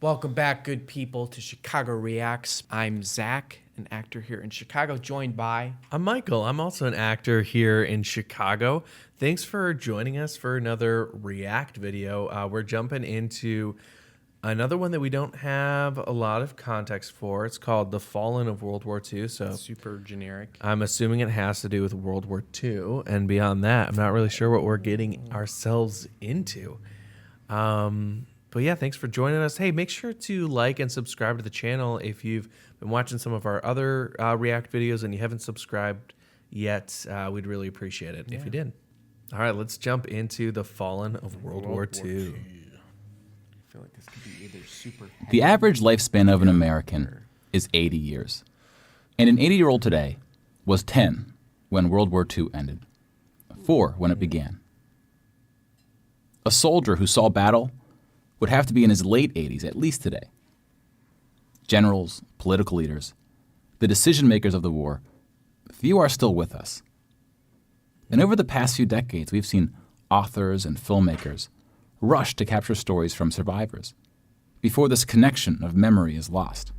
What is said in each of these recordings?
Welcome back, good people, to Chicago Reacts. I'm Zach, an actor here in Chicago, joined by... I'm Michael. I'm also an actor here in Chicago. Thanks for joining us for another React video. We're jumping into another one that we don't have a lot of context for. It's called The Fallen of World War II. So super generic. I'm assuming it has to do with World War II. And beyond that, I'm not really sure what we're getting ourselves into. But yeah, thanks for joining us. Hey, make sure to like and subscribe to the channel if you've been watching some of our other React videos and you haven't subscribed yet. We'd really appreciate it if you did. All right, let's jump into The Fallen of World War II. I feel like this could be either super... The average lifespan of an American is 80 years. And an 80-year-old today was 10 when World War II ended, 4 when it began. A soldier who saw battle would have to be in his late 80s, at least today. Generals, political leaders, the decision makers of the war, few are still with us. And over the past few decades, we've seen authors and filmmakers rush to capture stories from survivors before this connection of memory is lost.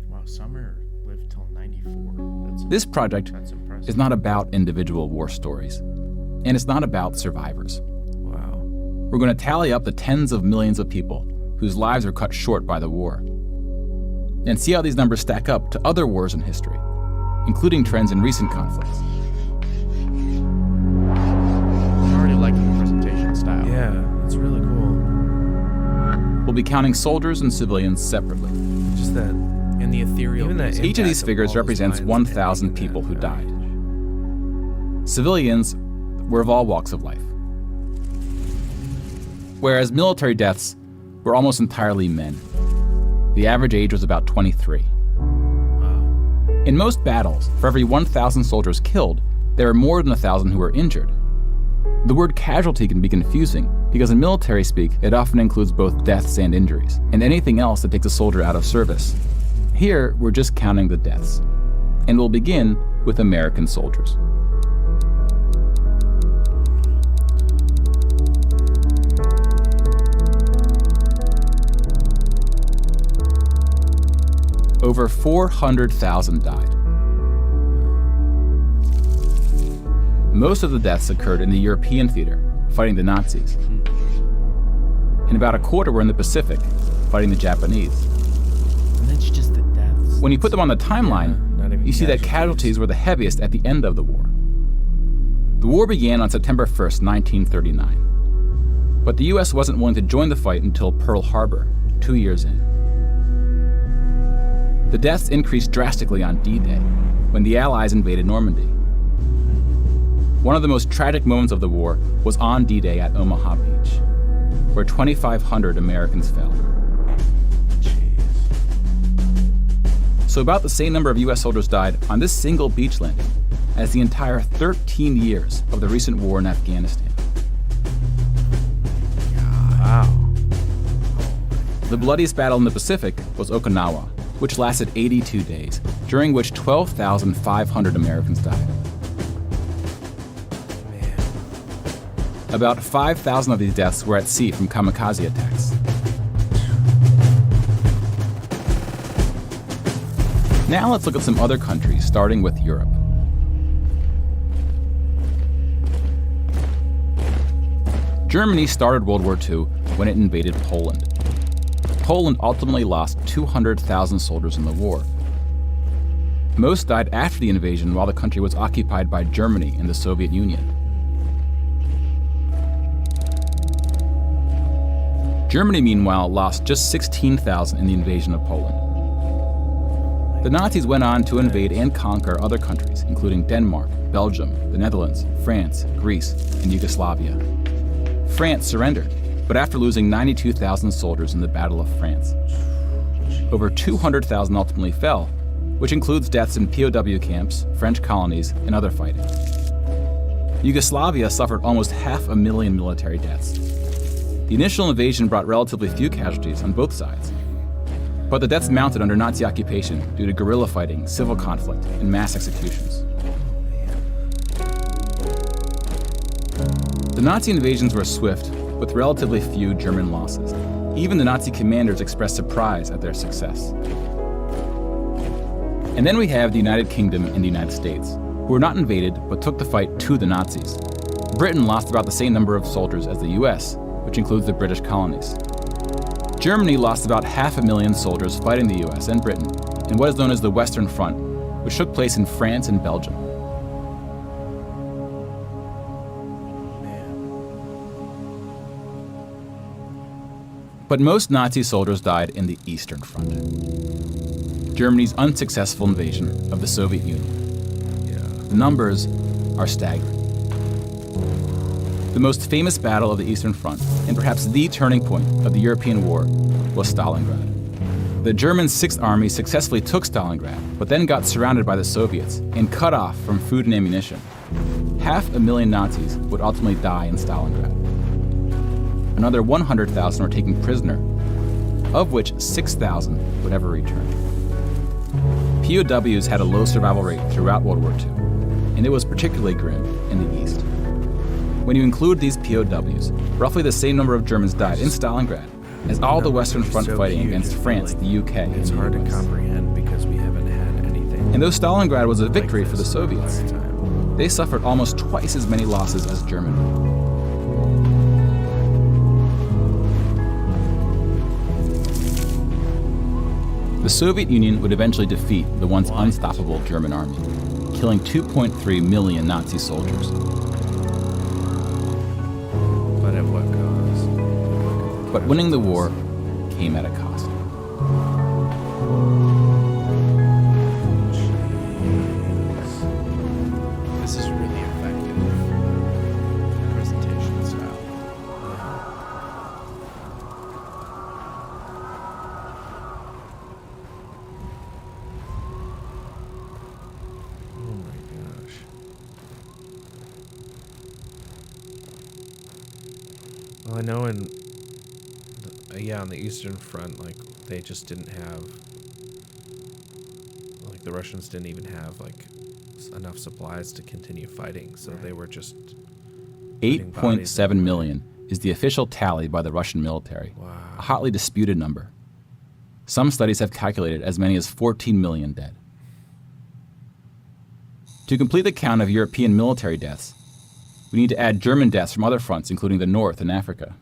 Wow, Summer lived till 94. This project is not about individual war stories, and it's not about survivors. Wow. We're going to tally up the tens of millions of people whose lives were cut short by the war, and see how these numbers stack up to other wars in history, including trends in recent conflicts. I'm already liking the presentation style. Yeah, it's really cool. We'll be counting soldiers and civilians separately. Just that, And the ethereal... even that Each of these impact figures all those represents lines 1,000 ending in people that who died. age. Civilians were of all walks of life, whereas military deaths were almost entirely men. The average age was about 23. Wow. In most battles, for every 1,000 soldiers killed, there are more than 1,000 who are injured. The word casualty can be confusing because in military speak, it often includes both deaths and injuries, and anything else that takes a soldier out of service. Here, we're just counting the deaths, and we'll begin with American soldiers. Over 400,000 died. Most of the deaths occurred in the European theater, fighting the Nazis. And about a quarter were in the Pacific, fighting the Japanese. And that's just the deaths. When you put them on the timeline, not even you see that casualties were the heaviest at the end of the war. The war began on September 1st, 1939. But the US wasn't willing to join the fight until Pearl Harbor, 2 years in. The deaths increased drastically on D-Day, when the Allies invaded Normandy. One of the most tragic moments of the war was on D-Day at Omaha Beach, where 2,500 Americans fell. Jeez. So about the same number of US soldiers died on this single beach landing as the entire 13 years of the recent war in Afghanistan. Wow. The bloodiest battle in the Pacific was Okinawa, which lasted 82 days, during which 12,500 Americans died. Man. About 5,000 of these deaths were at sea from kamikaze attacks. Now let's look at some other countries, starting with Europe. Germany started World War II when it invaded Poland. Poland ultimately lost 200,000 soldiers in the war. Most died after the invasion while the country was occupied by Germany and the Soviet Union. Germany, meanwhile, lost just 16,000 in the invasion of Poland. The Nazis went on to invade and conquer other countries, including Denmark, Belgium, the Netherlands, France, Greece, and Yugoslavia. France surrendered, but after losing 92,000 soldiers in the Battle of France. Over 200,000 ultimately fell, which includes deaths in POW camps, French colonies, and other fighting. Yugoslavia suffered almost 500,000 military deaths. The initial invasion brought relatively few casualties on both sides, but the deaths mounted under Nazi occupation due to guerrilla fighting, civil conflict, and mass executions. The Nazi invasions were swift, with relatively few German losses. Even the Nazi commanders expressed surprise at their success. And then we have the United Kingdom and the United States, who were not invaded but took the fight to the Nazis. Britain lost about the same number of soldiers as the US, which includes the British colonies. Germany lost about 500,000 soldiers fighting the US and Britain in what is known as the Western Front, which took place in France and Belgium. But most Nazi soldiers died in the Eastern Front, Germany's unsuccessful invasion of the Soviet Union. The numbers are staggering. The most famous battle of the Eastern Front, and perhaps the turning point of the European war, was Stalingrad. The German Sixth Army successfully took Stalingrad, but then got surrounded by the Soviets and cut off from food and ammunition. 500,000 Nazis would ultimately die in Stalingrad. Another 100,000 were taken prisoner, of which 6,000 would ever return. POWs had a low survival rate throughout World War II, and it was particularly grim in the East. When you include these POWs, roughly the same number of Germans died in Stalingrad as all the Western Front fighting against France, the UK, and It's the hard to US. comprehend because we haven't had anything. And though Stalingrad was a victory like for the this in a Soviets, lifetime. they suffered almost twice as many losses as Germany. The Soviet Union would eventually defeat the once unstoppable German army, killing 2.3 million Nazi soldiers. But at what cost? But winning the war came at a cost. This is really effective presentation style. Oh my gosh. Well, I know on the Eastern Front, like, they just didn't have, like, the Russians didn't even have, like, enough supplies to continue fighting, so they were just... 8.7 million is the official tally by the Russian military, Wow. a hotly disputed number. Some studies have calculated as many as 14 million dead. To complete the count of European military deaths, we need to add German deaths from other fronts, including the North and Africa,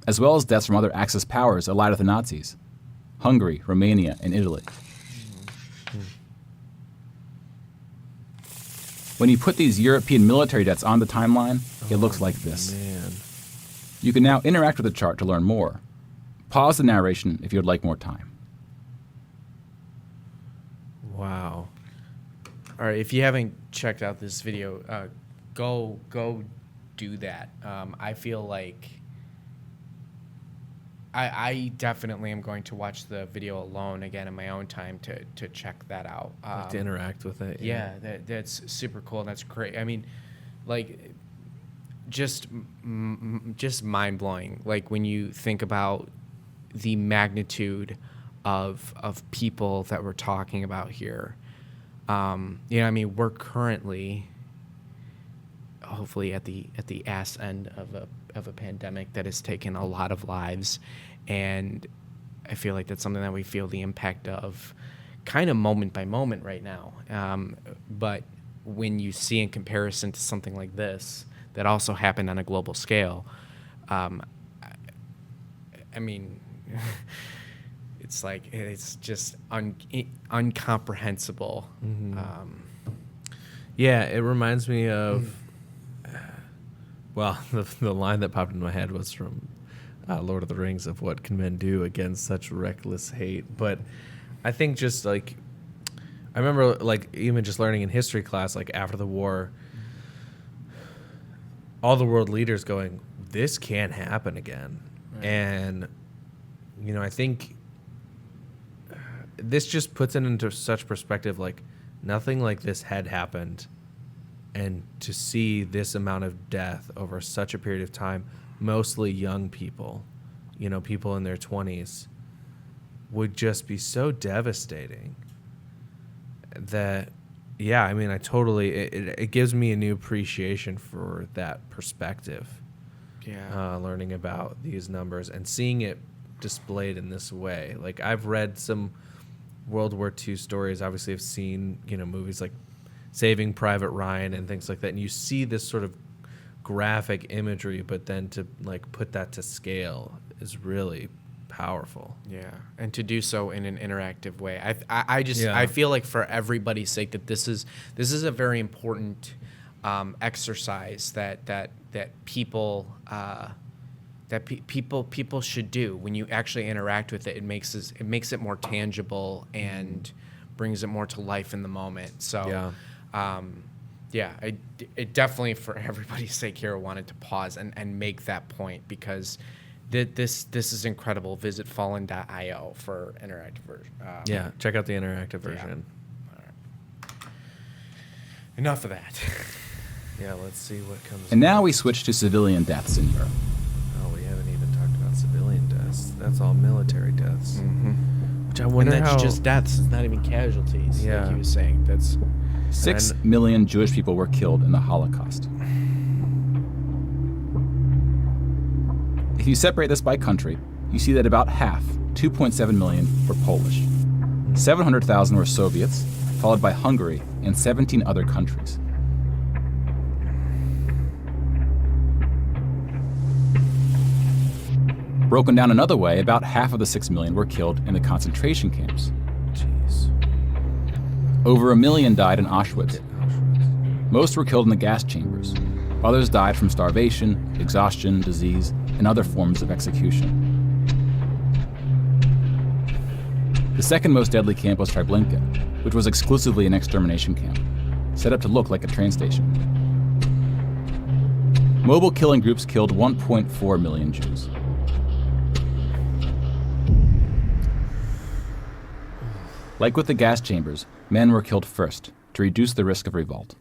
as well as deaths from other Axis powers allied with the Nazis: Hungary, Romania, and Italy. When you put these European military deaths on the timeline, it looks like this. Man. You can now interact with the chart to learn more. Pause the narration if you would like more time. Wow. All right, if you haven't checked out this video, go do that. I feel like I definitely am going to watch the video alone again in my own time to check that out. Like to interact with it. Yeah, that's super cool and that's great. I mean, like, just mind blowing. Like when you think about the magnitude of people that we're talking about here. I mean, we're currently hopefully at the ass end of a pandemic that has taken a lot of lives, and I feel like that's something that we feel the impact of kind of moment by moment right now. But when you see in comparison to something like this that also happened on a global scale, I mean, it's just incomprehensible. Yeah, it reminds me of, well, the line that popped into my head was from Lord of the Rings, of what can men do against such reckless hate. But I think just like, I remember like even just learning in history class, like after the war, all the world leaders going, this can't happen again. Right. And, I think this just puts it into such perspective, like nothing like this had happened. And to see this amount of death over such a period of time, mostly young people, people in their 20s, would just be so devastating that, yeah, I mean, I totally, it gives me a new appreciation for that perspective. Yeah. Learning about these numbers and seeing it displayed in this way. Like, I've read some World War II stories. Obviously, I've seen, movies like Saving Private Ryan and things like that. And you see this sort of graphic imagery, but then to like put that to scale is really powerful. Yeah, and to do so in an interactive way. I just Yeah. I feel like for everybody's sake that this is a very important exercise that people people should do. When you actually interact with it, it makes it more tangible and brings it more to life in the moment. So it definitely, for everybody's sake here, I wanted to pause and make that point, because this is incredible. Visit fallen.io for interactive version. Check out the interactive version. All right. Enough of that. Yeah, let's see what comes. And now we switch to civilian deaths in Europe. Oh, we haven't even talked about civilian deaths. That's all military deaths. Mm-hmm. Which I And wonder that's how. just deaths. It's not even casualties. Yeah. Like he was saying. That's 6 million Jewish people were killed in the Holocaust. If you separate this by country, you see that about half, 2.7 million, were Polish. 700,000 were Soviets, followed by Hungary and 17 other countries. Broken down another way, about half of the 6 million were killed in the concentration camps. Jeez. Over 1 million died in Auschwitz. Auschwitz. Most were killed in the gas chambers. Others died from starvation, exhaustion, disease, and other forms of execution. The second most deadly camp was Treblinka, which was exclusively an extermination camp, set up to look like a train station. Mobile killing groups killed 1.4 million Jews. Like with the gas chambers, men were killed first to reduce the risk of revolt.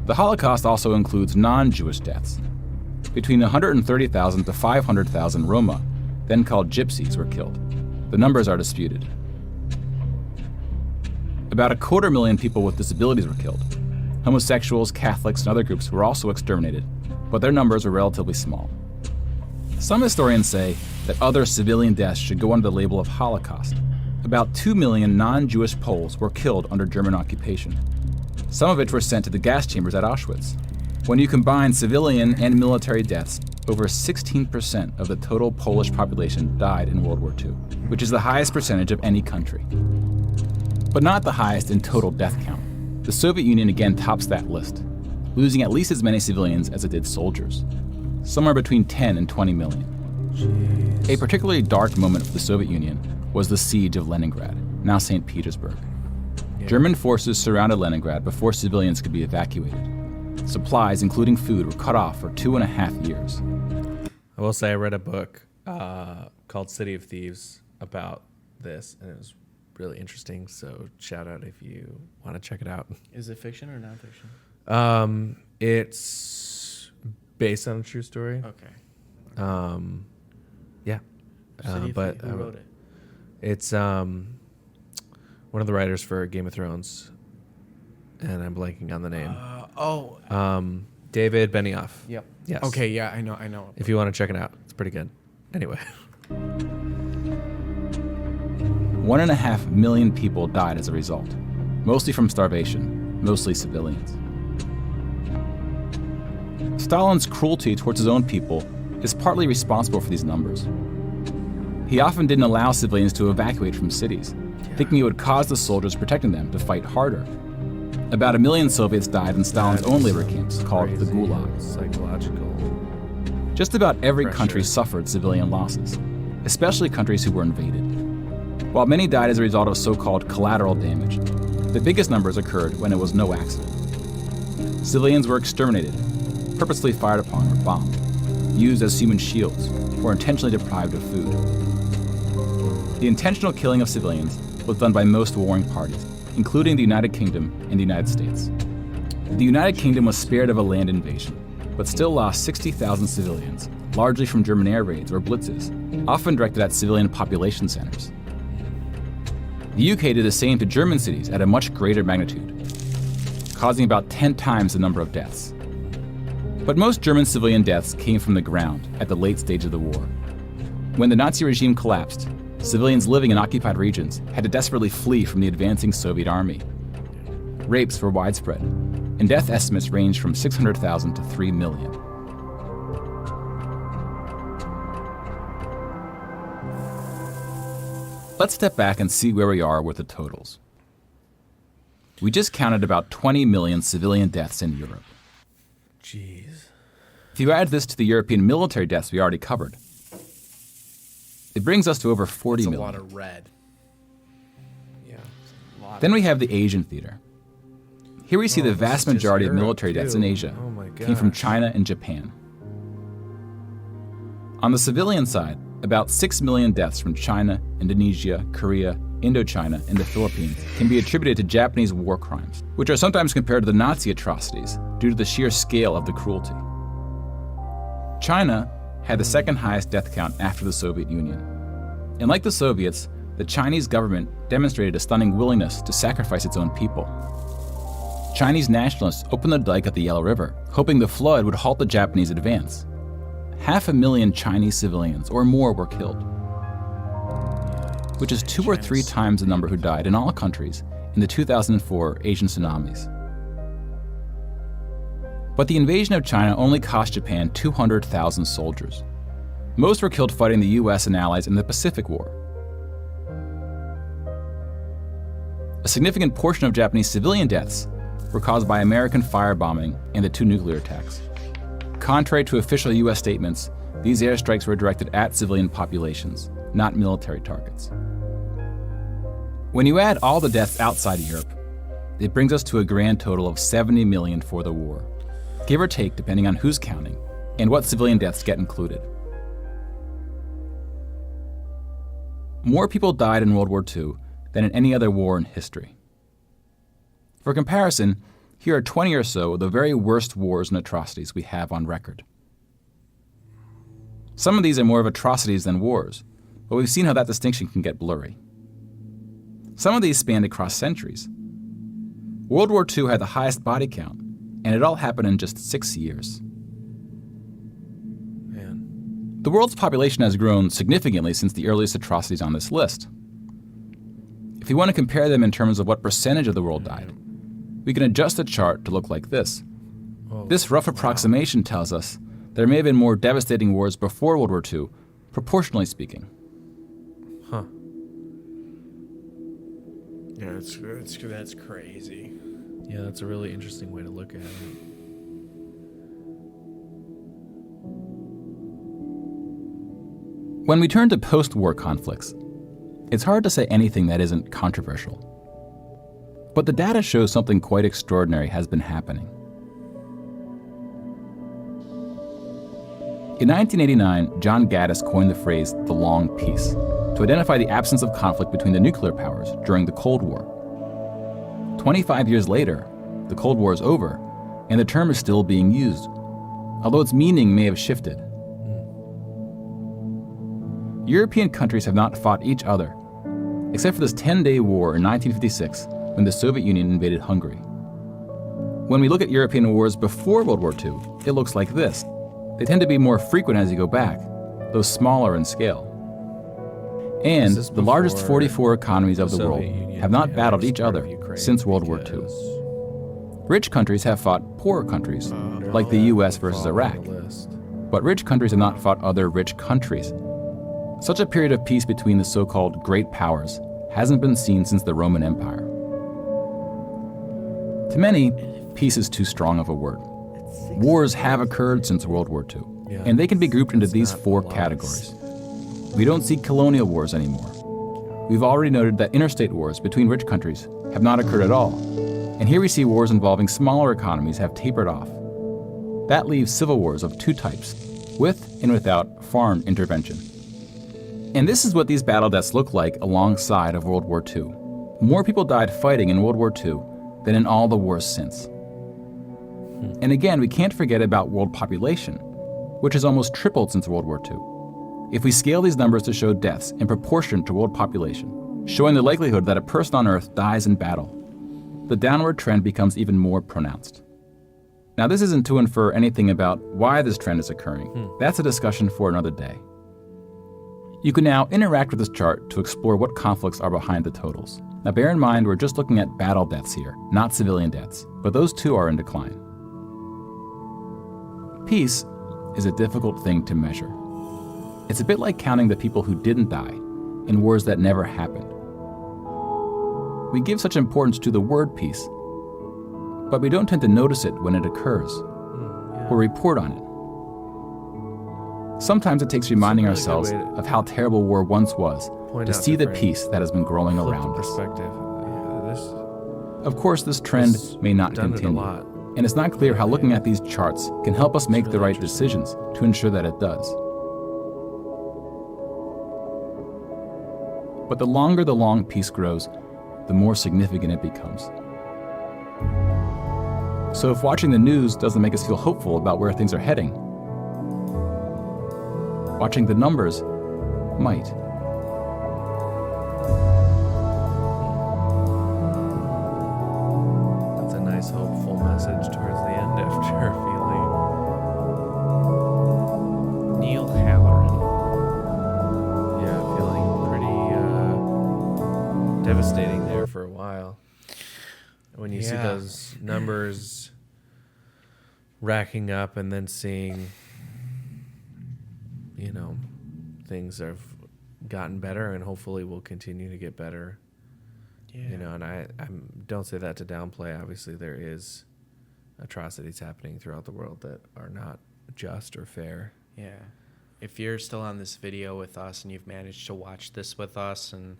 The Holocaust also includes non-Jewish deaths. Between 130,000 to 500,000 Roma, then called Gypsies, were killed. The numbers are disputed. About 250,000 people with disabilities were killed. Homosexuals, Catholics, and other groups were also exterminated, but their numbers were relatively small. Some historians say that other civilian deaths should go under the label of Holocaust. About 2 million non-Jewish Poles were killed under German occupation, some of which were sent to the gas chambers at Auschwitz. When you combine civilian and military deaths, over 16% of the total Polish population died in World War II, which is the highest percentage of any country. But not the highest in total death count. The Soviet Union again tops that list, losing at least as many civilians as it did soldiers, somewhere between 10 and 20 million. Jeez. A particularly dark moment for the Soviet Union was the siege of Leningrad, now St. Petersburg. Yeah. German forces surrounded Leningrad before civilians could be evacuated. Supplies, including food, were cut off for 2.5 years. I will say I read a book called City of Thieves about this, and it was really interesting. So shout out if you want to check it out. Is it fiction or nonfiction? It's based on a true story. Okay. Yeah. But who wrote it? it's one of the writers for Game of Thrones, and I'm blanking on the name. David Benioff. Yep. Yes. Okay. Yeah, I know. If you want to check it out, it's pretty good. Anyway. 1.5 million people died as a result, mostly from starvation, mostly civilians. Stalin's cruelty towards his own people is partly responsible for these numbers. He often didn't allow civilians to evacuate from cities, thinking it would cause the soldiers protecting them to fight harder. About 1 million Soviets died in Stalin's own labor camps, called the Gulag. Psychological. Just about every Pressure. country suffered civilian losses, especially countries who were invaded. While many died as a result of so-called collateral damage, the biggest numbers occurred when it was no accident. Civilians were exterminated, purposely fired upon or bombed, used as human shields, or intentionally deprived of food. the intentional killing of civilians was done by most warring parties, including the United Kingdom and the United States. The United Kingdom was spared of a land invasion, but still lost 60,000 civilians, largely from German air raids or blitzes, often directed at civilian population centers. The UK did the same to German cities at a much greater magnitude, causing about 10 times the number of deaths. But most German civilian deaths came from the ground at the late stage of the war. When the Nazi regime collapsed, civilians living in occupied regions had to desperately flee from the advancing Soviet army. Rapes were widespread, and death estimates ranged from 600,000 to 3 million. Let's step back and see where we are with the totals. We just counted about 20 million civilian deaths in Europe. Jeez. If you add this to the European military deaths we already covered, it brings us to over 40 million. That's a lot of red. Yeah. Then we have the Asian theater. Here we see the vast majority of military deaths in Asia came from China and Japan. On the civilian side, about 6 million deaths from China, Indonesia, Korea, Indochina, and the Philippines can be attributed to Japanese war crimes, which are sometimes compared to the Nazi atrocities due to the sheer scale of the cruelty. China had the second highest death count after the Soviet Union. And like the Soviets, the Chinese government demonstrated a stunning willingness to sacrifice its own people. Chinese nationalists opened the dike at the Yellow River, hoping the flood would halt the Japanese advance. 500,000 Chinese civilians or more were killed, which is 2 or 3 times the number who died in all countries in the 2004 Asian tsunamis. But the invasion of China only cost Japan 200,000 soldiers. Most were killed fighting the US and allies in the Pacific War. A significant portion of Japanese civilian deaths were caused by American firebombing and the 2 nuclear attacks. Contrary to official US statements, these airstrikes were directed at civilian populations, not military targets. When you add all the deaths outside of Europe, it brings us to a grand total of 70 million for the war, give or take depending on who's counting and what civilian deaths get included. More people died in World War II than in any other war in history. For comparison, here are 20 or so of the very worst wars and atrocities we have on record. Some of these are more of atrocities than wars, but we've seen how that distinction can get blurry. Some of these spanned across centuries. World War II had the highest body count, and it all happened in just 6 years. Man. The world's population has grown significantly since the earliest atrocities on this list. If you want to compare them in terms of what percentage of the world died, we can adjust the chart to look like this. This rough approximation tells us there may have been more devastating wars before World War II, proportionally speaking. Huh. Yeah, that's crazy. Yeah, that's a really interesting way to look at it. When we turn to post-war conflicts, it's hard to say anything that isn't controversial. But the data shows something quite extraordinary has been happening. In 1989, John Gaddis coined the phrase the long peace to identify the absence of conflict between the nuclear powers during the Cold War. 25 years later, the Cold War is over, and the term is still being used, although its meaning may have shifted. European countries have not fought each other, except for this 10-day war in 1956 when the Soviet Union invaded Hungary. When we look at European wars before World War II, it looks like this. They tend to be more frequent as you go back, though smaller in scale. And the largest 44 economies of the world have not battled each other since World War II. Rich countries have fought poorer countries, like the US versus Iraq. But rich countries have not fought other rich countries. Such a period of peace between the so-called great powers hasn't been seen since the Roman Empire. To many, peace is too strong of a word. Wars have occurred since World War II, and they can be grouped into these 4 categories. We don't see colonial wars anymore. We've already noted that interstate wars between rich countries have not occurred at all, and here we see wars involving smaller economies have tapered off. That leaves civil wars of 2 types, with and without foreign intervention. And this is what these battle deaths look like alongside of World War II. More people died fighting in World War II than in all the wars since. And again, we can't forget about world population, which has almost tripled since World War II. If we scale these numbers to show deaths in proportion to world population, showing the likelihood that a person on Earth dies in battle, the downward trend becomes even more pronounced. Now, this isn't to infer anything about why this trend is occurring. That's a discussion for another day. You can now interact with this chart to explore what conflicts are behind the totals. Now, bear in mind, we're just looking at battle deaths here, not civilian deaths, but those too are in decline. Peace is a difficult thing to measure. It's a bit like counting the people who didn't die in wars that never happened. We give such importance to the word peace, but we don't tend to notice it when it occurs or report on it. Sometimes it takes reminding really good ourselves way to of how terrible war once was point to out see the different peace that has been growing flip around us. perspective. Yeah, this Of course, this trend It's may not done it a continue, lot. and it's not clear how Yeah. looking at these charts can help us make the really right interesting. decisions to ensure that it does. But the longer the long peace grows, the more significant it becomes. So if watching the news doesn't make us feel hopeful about where things are heading, watching the numbers might. That's a nice, hopeful message towards the end after feeling. Neil Halloran. Yeah, feeling pretty devastating there for a while. When you see Yeah. those numbers racking up and then seeing, things have gotten better and hopefully will continue to get better. Yeah. And I don't say that to downplay. Obviously, there is atrocities happening throughout the world that are not just or fair. Yeah. If you're still on this video with us and you've managed to watch this with us, and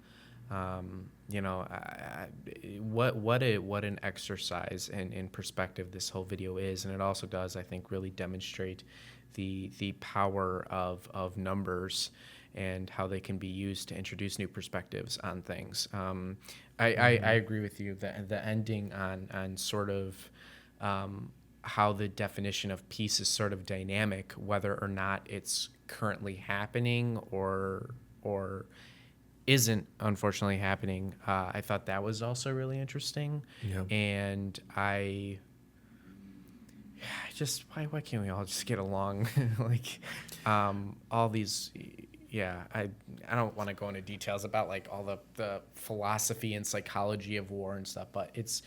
what an exercise in perspective this whole video is, and it also does, I think, really demonstrate the power of numbers and how they can be used to introduce new perspectives on things. I agree with you that the ending on sort of how the definition of peace is sort of dynamic, whether or not it's currently happening or isn't unfortunately happening. I thought that was also really interesting. Yeah. And I just, why can't we all just get along? Like all these, yeah, I don't want to go into details about like all the philosophy and psychology of war and stuff, but it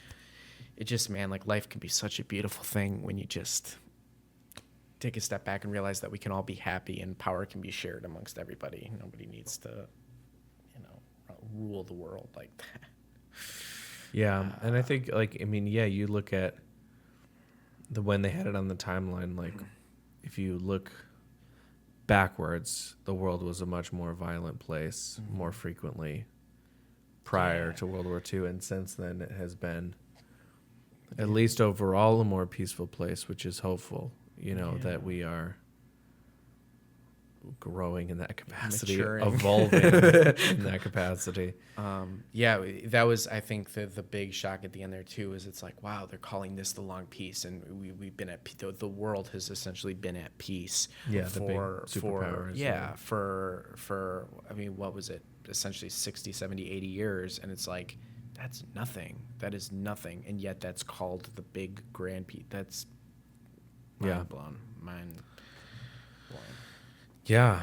just, man, like life can be such a beautiful thing when you just take a step back and realize that we can all be happy and power can be shared amongst everybody. Nobody needs to, rule the world like that. Yeah, and I think, you look at when they had it on the timeline, like, if you look backwards, the world was a much more violent place more frequently prior to World War II, and since then it has been, at least overall, a more peaceful place, which is hopeful, that we are growing in that capacity, Maturing. evolving in that capacity. That was, I think, the big shock at the end there too. Is it's like, wow, they're calling this the long peace, and we've been at the world has essentially been at peace. Yeah, the big superpowers. For what was it? Essentially 60, 70, 80 years, and it's like that's nothing. That is nothing, and yet that's called the big grand peace. That's mind blown. Yeah.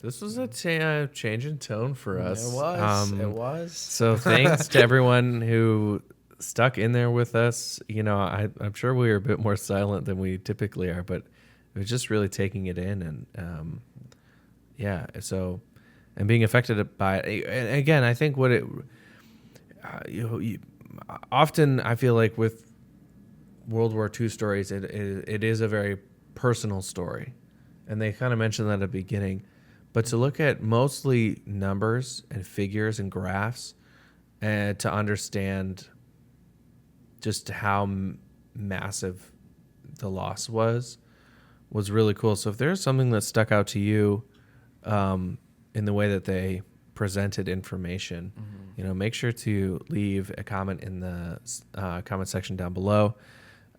This was a change in tone for us. It was. So thanks to everyone who stuck in there with us. I'm sure we were a bit more silent than we typically are, but it was just really taking it in and and being affected by it. And again, I think what often I feel like with World War II stories, it is a very personal story, and they kind of mentioned that at the beginning. But to look at mostly numbers and figures and graphs, and to understand just how massive the loss was was really cool. So if there's something that stuck out to you in the way that they presented information, make sure to leave a comment in the comment section down below.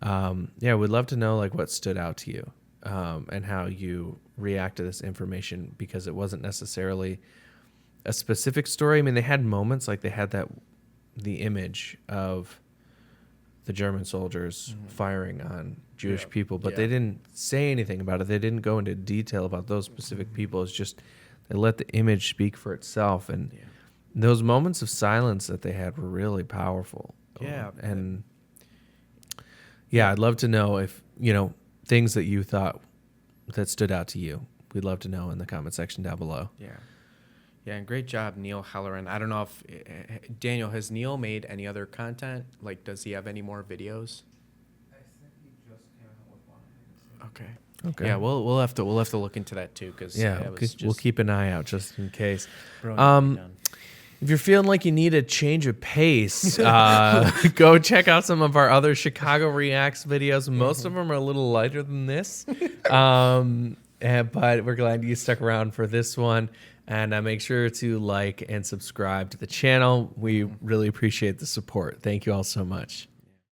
We'd love to know like what stood out to you and how you react to this information, because it wasn't necessarily a specific story. I mean, they had moments like they had the image of the German soldiers firing on Jewish people, but they didn't say anything about it. They didn't go into detail about those specific people. It's just they let the image speak for itself. And those moments of silence that they had were really powerful. And I'd love to know if, things that you thought that stood out to you. We'd love to know in the comment section down below. Yeah, and great job, Neil Halloran. I don't know if, Daniel, has Neil made any other content? Like, does he have any more videos? I think he just came out with one. Okay. Yeah, we'll have to look into that too, because we'll keep an eye out just in case. Brilliantly done. If you're feeling like you need a change of pace, go check out some of our other Chicago Reacts videos. Most of them are a little lighter than this, but we're glad you stuck around for this one. And make sure to like and subscribe to the channel. We really appreciate the support. Thank you all so much.